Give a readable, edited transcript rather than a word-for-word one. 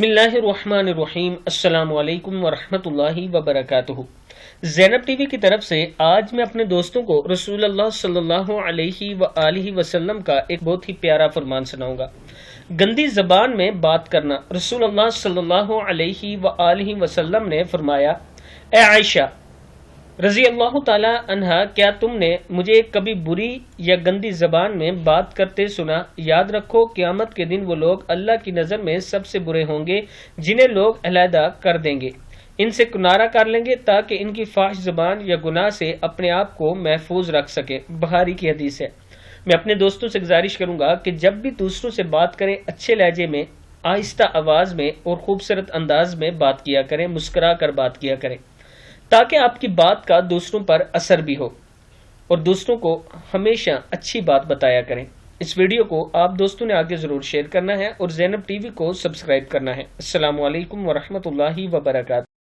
بسم اللہ الرحمن الرحیم۔ السلام علیکم ورحمۃ اللہ وبرکاتہ۔ زینب ٹی وی کی طرف سے آج میں اپنے دوستوں کو رسول اللہ صلی اللہ علیہ وآلہ وسلم کا ایک بہت ہی پیارا فرمان سناؤں گا۔ گندی زبان میں بات کرنا۔ رسول اللہ صلی اللہ علیہ وآلہ وسلم نے فرمایا، اے عائشہ رضی اللہ تعالی عنہا، کیا تم نے مجھے کبھی بری یا گندی زبان میں بات کرتے سنا؟ یاد رکھو، قیامت کے دن وہ لوگ اللہ کی نظر میں سب سے برے ہوں گے جنہیں لوگ علیحدہ کر دیں گے، ان سے کنارہ کر لیں گے تاکہ ان کی فاحش زبان یا گناہ سے اپنے آپ کو محفوظ رکھ سکے۔ بخاری کی حدیث ہے۔ میں اپنے دوستوں سے گزارش کروں گا کہ جب بھی دوسروں سے بات کریں، اچھے لہجے میں، آہستہ آواز میں اور خوبصورت انداز میں بات کیا کریں، مسکرا کر بات کیا کریں تاکہ آپ کی بات کا دوسروں پر اثر بھی ہو، اور دوسروں کو ہمیشہ اچھی بات بتایا کریں۔ اس ویڈیو کو آپ دوستوں نے آگے ضرور شیئر کرنا ہے اور زینب ٹی وی کو سبسکرائب کرنا ہے۔ السلام علیکم ورحمۃ اللہ وبرکاتہ۔